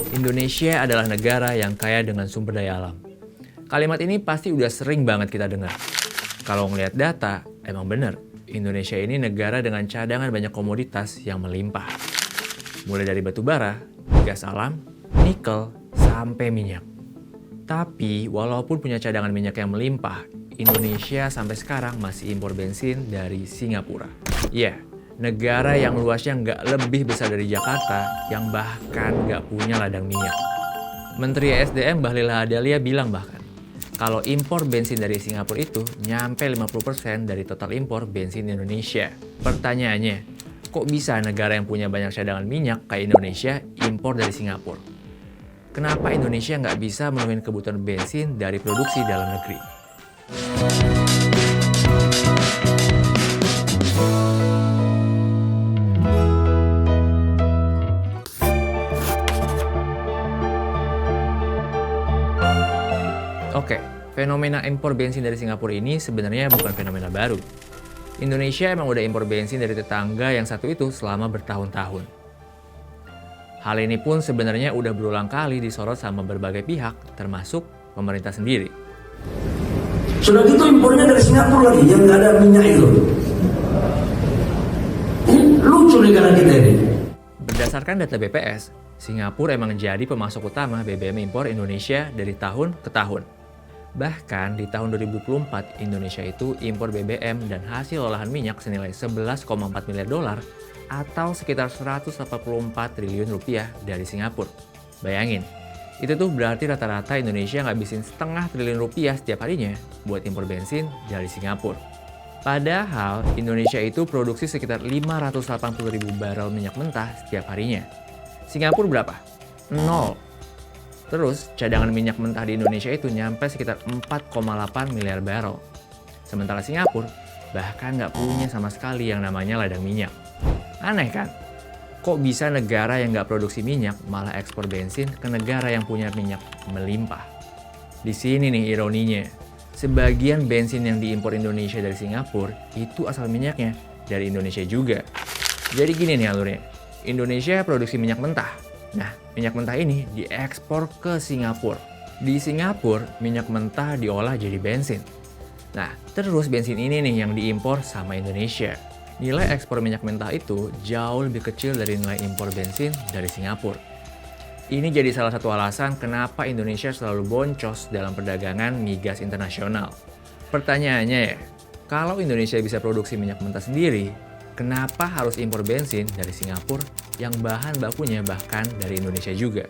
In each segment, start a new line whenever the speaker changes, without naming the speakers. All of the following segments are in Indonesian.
Indonesia adalah negara yang kaya dengan sumber daya alam. Kalimat ini pasti udah sering banget kita dengar. Kalau ngeliat data, emang bener. Indonesia ini negara dengan cadangan banyak komoditas yang melimpah. Mulai dari batu bara, gas alam, nikel, sampai minyak. Tapi, walaupun punya cadangan minyak yang melimpah, Indonesia sampai sekarang masih impor bensin dari Singapura. Ya, negara yang luasnya nggak lebih besar dari Jakarta, yang bahkan nggak punya ladang minyak. Menteri SDM Bahlil Lahadalia bilang bahkan, kalau impor bensin dari Singapura itu nyampe 50% dari total impor bensin Indonesia. Pertanyaannya, kok bisa negara yang punya banyak cadangan minyak kayak Indonesia impor dari Singapura? Kenapa Indonesia nggak bisa memenuhi kebutuhan bensin dari produksi dalam negeri? Oke, fenomena impor bensin dari Singapura ini sebenarnya bukan fenomena baru. Indonesia emang udah impor bensin dari tetangga yang satu itu selama bertahun-tahun. Hal ini pun sebenarnya udah berulang kali disorot sama berbagai pihak, termasuk pemerintah sendiri.
Sudah gitu impornya dari Singapura lagi, yang nggak ada minyak itu. Lucu negara kita ini.
Berdasarkan data BPS, Singapura emang jadi pemasok utama BBM impor Indonesia dari tahun ke tahun. Bahkan di tahun 2024, Indonesia itu impor BBM dan hasil olahan minyak senilai 11,4 miliar dolar atau sekitar 184 triliun rupiah dari Singapura. Bayangin, itu tuh berarti rata-rata Indonesia ngabisin setengah triliun rupiah setiap harinya buat impor bensin dari Singapura. Padahal Indonesia itu produksi sekitar 580 ribu barel minyak mentah setiap harinya. Singapura berapa? 0. Terus cadangan minyak mentah di Indonesia itu nyampe sekitar 4,8 miliar barel. Sementara Singapura bahkan nggak punya sama sekali yang namanya ladang minyak. Aneh kan? Kok bisa negara yang nggak produksi minyak malah ekspor bensin ke negara yang punya minyak melimpah? Di sini nih ironinya. Sebagian bensin yang diimpor Indonesia dari Singapura itu asal minyaknya dari Indonesia juga. Jadi gini nih alurnya. Indonesia produksi minyak mentah. Nah, minyak mentah ini diekspor ke Singapura. Di Singapura, minyak mentah diolah jadi bensin. Nah, terus bensin ini nih yang diimpor sama Indonesia. Nilai ekspor minyak mentah itu jauh lebih kecil dari nilai impor bensin dari Singapura. Ini jadi salah satu alasan kenapa Indonesia selalu boncos dalam perdagangan migas internasional. Pertanyaannya ya, kalau Indonesia bisa produksi minyak mentah sendiri, kenapa harus impor bensin dari Singapura yang bahan bakunya bahkan dari Indonesia juga?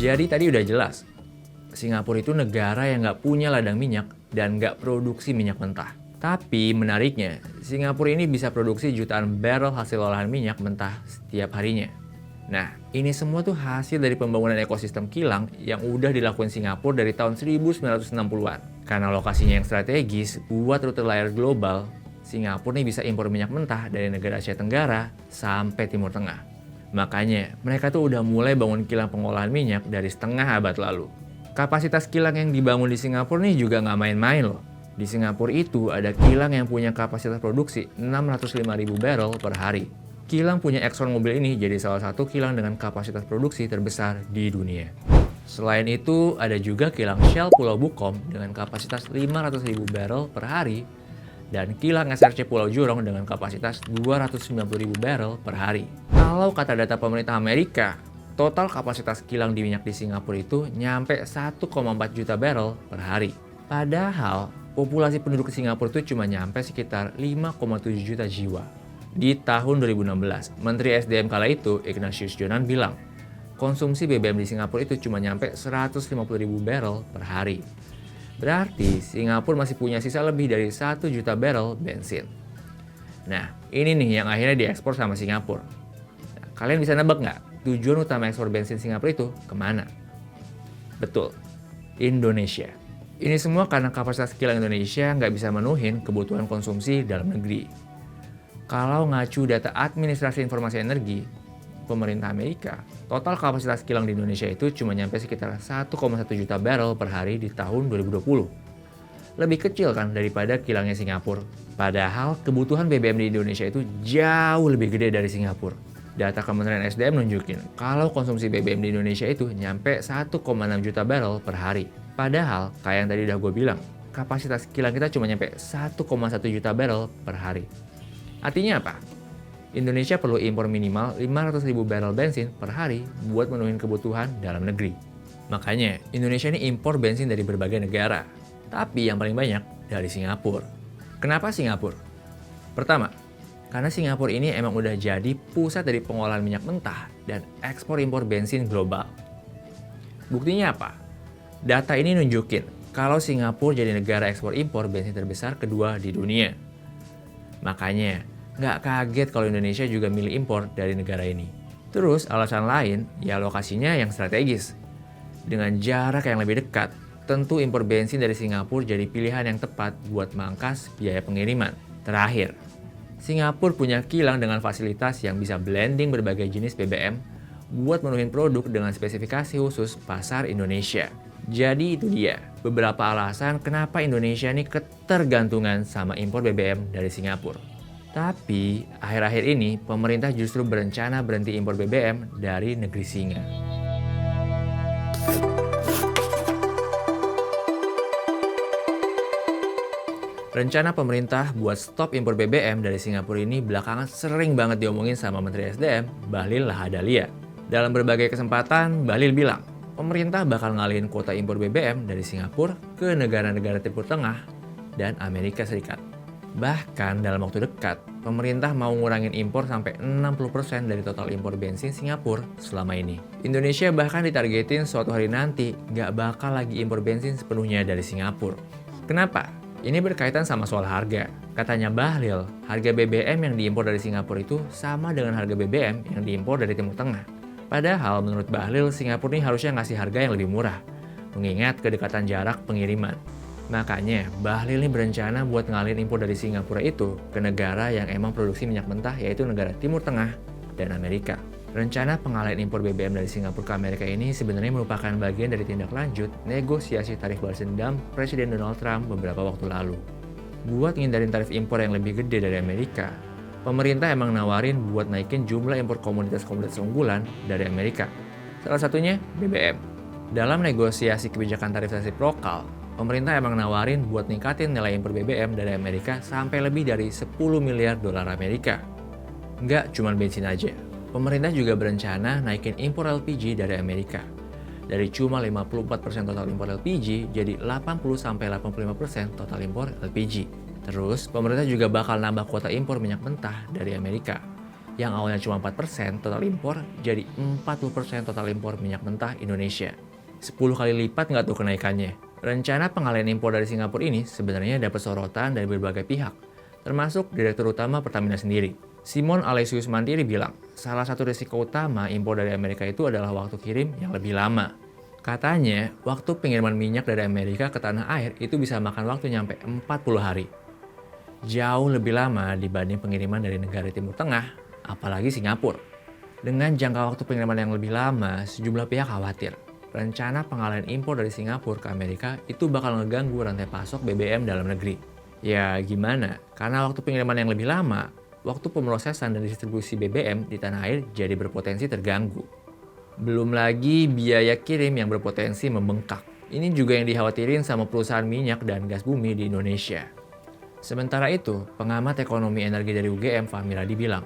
Jadi tadi udah jelas, Singapura itu negara yang nggak punya ladang minyak dan nggak produksi minyak mentah. Tapi menariknya, Singapura ini bisa produksi jutaan barrel hasil olahan minyak mentah setiap harinya. Nah, ini semua tuh hasil dari pembangunan ekosistem kilang yang udah dilakuin Singapura dari tahun 1960-an. Karena lokasinya yang strategis buat rute layar global, Singapura nih bisa impor minyak mentah dari negara Asia Tenggara sampai Timur Tengah. Makanya, mereka tuh udah mulai bangun kilang pengolahan minyak dari setengah abad lalu. Kapasitas kilang yang dibangun di Singapura nih juga nggak main-main loh. Di Singapura itu ada kilang yang punya kapasitas produksi 605.000 barrel per hari. Kilang punya ExxonMobil ini jadi salah satu kilang dengan kapasitas produksi terbesar di dunia. Selain itu, ada juga kilang Shell Pulau Bukom dengan kapasitas 500.000 barrel per hari dan kilang SRC Pulau Jurong dengan kapasitas 290.000 barrel per hari. Kalau kata data pemerintah Amerika, total kapasitas kilang di minyak di Singapura itu nyampe 1,4 juta barrel per hari. Padahal, populasi penduduk Singapura itu cuma nyampe sekitar 5,7 juta jiwa. Di tahun 2016, Menteri SDM kala itu, Ignatius Jonan bilang, konsumsi BBM di Singapura itu cuma nyampe 150.000 barrel per hari. Berarti, Singapura masih punya sisa lebih dari 1 juta barrel bensin. Nah, ini nih yang akhirnya diekspor sama Singapura. Nah, kalian bisa nebak nggak? Tujuan utama ekspor bensin Singapura itu kemana? Betul, Indonesia. Ini semua karena kapasitas kilang Indonesia nggak bisa menuhin kebutuhan konsumsi dalam negeri. Kalau ngacu data Administrasi Informasi Energi, pemerintah Amerika, total kapasitas kilang di Indonesia itu cuma nyampe sekitar 1,1 juta barrel per hari di tahun 2020. lebih kecil kan daripada kilangnya Singapura. Padahal kebutuhan BBM di Indonesia itu jauh lebih gede dari Singapura. Data Kementerian SDM nunjukin kalau konsumsi BBM di Indonesia itu nyampe 1,6 juta barrel per hari. Padahal, kayak yang tadi udah gue bilang, kapasitas kilang kita cuma nyampe 1,1 juta barrel per hari. Artinya apa? Indonesia perlu impor minimal 500.000 barrel bensin per hari buat menuhin kebutuhan dalam negeri. Makanya, Indonesia ini impor bensin dari berbagai negara. Tapi yang paling banyak dari Singapura. Kenapa Singapura? Pertama, karena Singapura ini emang udah jadi pusat dari pengolahan minyak mentah dan ekspor impor bensin global. Buktinya apa? Data ini nunjukin kalau Singapura jadi negara ekspor impor bensin terbesar kedua di dunia. Makanya, nggak kaget kalau Indonesia juga milih impor dari negara ini. Terus alasan lain, ya lokasinya yang strategis. Dengan jarak yang lebih dekat, tentu impor bensin dari Singapura jadi pilihan yang tepat buat mangkas biaya pengiriman. Terakhir, Singapura punya kilang dengan fasilitas yang bisa blending berbagai jenis BBM buat menuhin produk dengan spesifikasi khusus pasar Indonesia. Jadi itu dia beberapa alasan kenapa Indonesia ini ketergantungan sama impor BBM dari Singapura. Tapi akhir-akhir ini pemerintah justru berencana berhenti impor BBM dari negeri singa. Rencana pemerintah buat stop impor BBM dari Singapura ini belakangan sering banget diomongin sama Menteri SDM, Bahlil Lahadalia. Dalam berbagai kesempatan, Bahlil bilang, pemerintah bakal ngalihin kuota impor BBM dari Singapura ke negara-negara Timur Tengah dan Amerika Serikat. Bahkan dalam waktu dekat, pemerintah mau ngurangin impor sampai 60% dari total impor bensin Singapura selama ini. Indonesia bahkan ditargetin suatu hari nanti nggak bakal lagi impor bensin sepenuhnya dari Singapura. Kenapa? Ini berkaitan sama soal harga. Katanya Bahlil, harga BBM yang diimpor dari Singapura itu sama dengan harga BBM yang diimpor dari Timur Tengah. Padahal menurut Bahlil, Singapura ini harusnya ngasih harga yang lebih murah, mengingat kedekatan jarak pengiriman. Makanya, Bahlil ini berencana buat ngalihin impor dari Singapura itu ke negara yang emang produksi minyak mentah, yaitu negara Timur Tengah dan Amerika. Rencana pengalihan impor BBM dari Singapura ke Amerika ini sebenarnya merupakan bagian dari tindak lanjut negosiasi tarif balas dendam Presiden Donald Trump beberapa waktu lalu. Buat ngindarin tarif impor yang lebih gede dari Amerika, pemerintah emang nawarin buat naikin jumlah impor komoditas-komoditas unggulan dari Amerika. Salah satunya BBM. Dalam negosiasi kebijakan tarif resiprokal, pemerintah emang nawarin buat ningkatin nilai impor BBM dari Amerika sampai lebih dari 10 miliar dolar Amerika. Nggak cuma bensin aja. Pemerintah juga berencana naikin impor LPG dari Amerika. Dari cuma 54% total impor LPG jadi 80-85% total impor LPG. Terus, pemerintah juga bakal nambah kuota impor minyak mentah dari Amerika. Yang awalnya cuma 4% total impor jadi 40% total impor minyak mentah Indonesia. 10 kali lipat nggak tuh kenaikannya? Rencana pengalihan impor dari Singapura ini sebenarnya dapat sorotan dari berbagai pihak, termasuk Direktur Utama Pertamina sendiri. Simon Aloysius Mandiri bilang, salah satu risiko utama impor dari Amerika itu adalah waktu kirim yang lebih lama. Katanya, waktu pengiriman minyak dari Amerika ke tanah air itu bisa makan waktu nyampe 40 hari. Jauh lebih lama dibanding pengiriman dari negara Timur Tengah, apalagi Singapura. Dengan jangka waktu pengiriman yang lebih lama, sejumlah pihak khawatir rencana pengalihan impor dari Singapura ke Amerika itu bakal ngeganggu rantai pasok BBM dalam negeri. Ya gimana? Karena waktu pengiriman yang lebih lama, waktu pemrosesan dan distribusi BBM di tanah air jadi berpotensi terganggu. Belum lagi biaya kirim yang berpotensi membengkak. Ini juga yang dikhawatirin sama perusahaan minyak dan gas bumi di Indonesia. Sementara itu, pengamat ekonomi energi dari UGM Fahmi Radi bilang,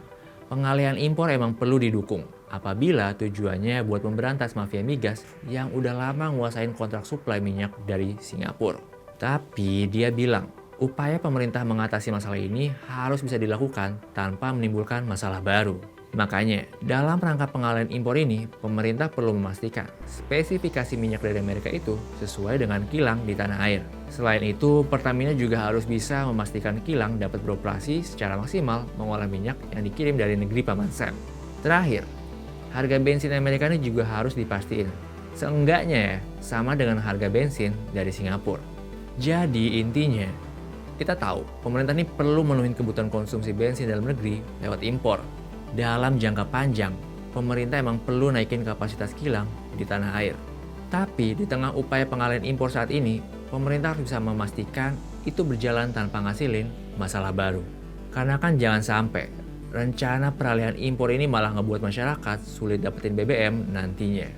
pengalihan impor emang perlu didukung apabila tujuannya buat memberantas mafia migas yang udah lama nguasain kontrak suplai minyak dari Singapura. Tapi dia bilang, upaya pemerintah mengatasi masalah ini harus bisa dilakukan tanpa menimbulkan masalah baru. Makanya, dalam rangka pengalihan impor ini, pemerintah perlu memastikan spesifikasi minyak dari Amerika itu sesuai dengan kilang di tanah air. Selain itu, Pertamina juga harus bisa memastikan kilang dapat beroperasi secara maksimal mengolah minyak yang dikirim dari negeri Paman Sam. Terakhir, harga bensin Amerika ini juga harus dipastiin. Seenggaknya ya, sama dengan harga bensin dari Singapura. Jadi intinya, kita tahu pemerintah ini perlu memenuhi kebutuhan konsumsi bensin dalam negeri lewat impor. Dalam jangka panjang, pemerintah emang perlu naikin kapasitas kilang di tanah air. Tapi di tengah upaya pengalihan impor saat ini, pemerintah harus bisa memastikan itu berjalan tanpa ngasilin masalah baru. Karena kan jangan sampai rencana peralihan impor ini malah ngebuat masyarakat sulit dapetin BBM nantinya.